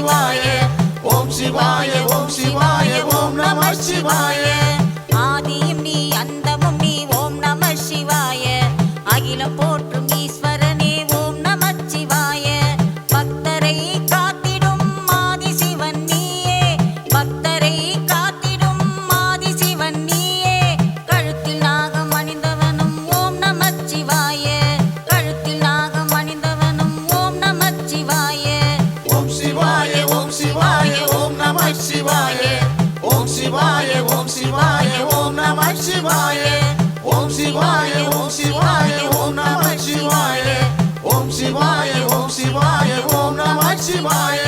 சிவாய ஓம் சிவாய ஓம் சிவாய ஓம் நம சிவாய ஆதியும் நீ அந்தமும் நீ ஓம் நம சிவாய அகிலம் போற்றும் ஈஸ்வரனே ஓம் நம சிவாய பக்தரை காத்திடும் ஆதி சிவன் நீயே பக்தரை காத்திடும் ஆதி சிவன் நீயே கழுத்தில் நாகம் அணிந்தவனும் ஓம் நம சிவாய கழுத்தில் நாகம் அணிந்தவனும் ஓம் நம சிவாய ஓம் சிவாய ஓம் சிவாய ஓம் நம சிவாய ஓம் சிவாய ஓம் சிவாய ஓம் நம சிவாய ஓம் சிவாய ஓம் சிவாய ஓம் நம சிவாய ஓம் சிவாய ஓம் சிவாய ஓம் நம சிவாய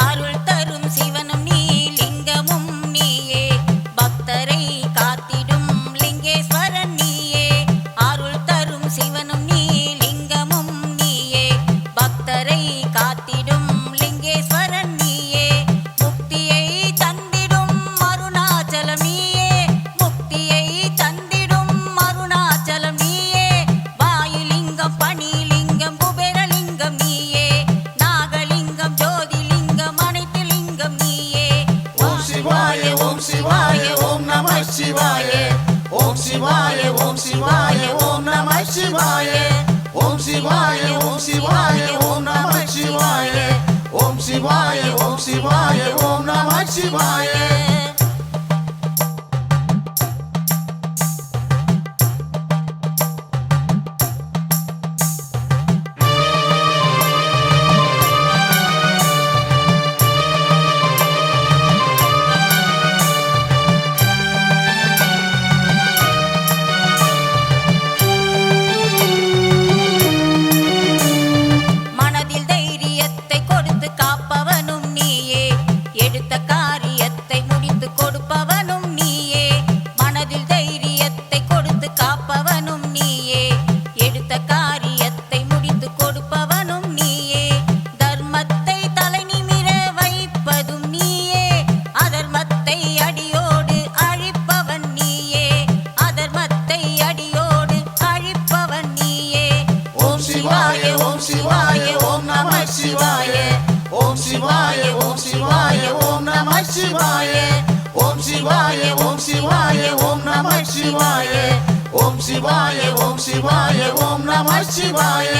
அருள் தரும் சிவனும் நீ லிங்கமும் நீயே பக்தரை காத்திடும் லிங்கேஸ்வரன் நீயே அருள் தரும் சிவனும் நீ லிங்கமும் நீயே பக்தரை காத்திடும் லிங்கேஸ்வரன் நீயே முக்தியை தந்திடும் அருணாச்சலம் நீயே முக்தியை தந்திடும் அருணாச்சலம் நீயே வாயுலிங்கம் பணிலிங்கம் குபேரலிங்கம் நீயே நாகலிங்கம் ஜோதிலிங்கம் அனைத்து லிங்கம் நீயே ஓம் சிவாய ஓம் சிவாய ஓம் நம சிவாய ஓம் சிவாய ஓம் சிவாய ஓம் நம சிவாய ஓம் சிவாய ஓம் சிவாய ஓம் நம சிவாய ஓம் சிவாய ஓம் சிவாய ஓம் நம சிவாய மனதில் தைரியத்தை கொடுத்து காப்பவனும் நீயே எடுத்த காரியத்தை முடித்து கொடுப்பவனும் நீயே மனதில் தைரியத்தை கொடுத்து காப்பவனும் நீயே எடுத்த காரியத்தை முடித்து கொடுப்பவனும் நீயே தர்மத்தை தலை நிமிர வைப்பதும் நீயே அதர்மத்தை அடியோடு அழிப்பவன் நீயே அதர்மத்தை அடியோடு அழிப்பவன் நீயே ஓம் சிவாய ஓம் சிவாய ஓம் நம சிவாய ஓம் சிவாய ஓம் சிவாய ஓம் நம சிவாய ஓம் சிவாய ஓம் சிவாய ஓம் நம சிவாய ஓம் சிவாய ஓம் சிவாய ஓம் நம சிவாய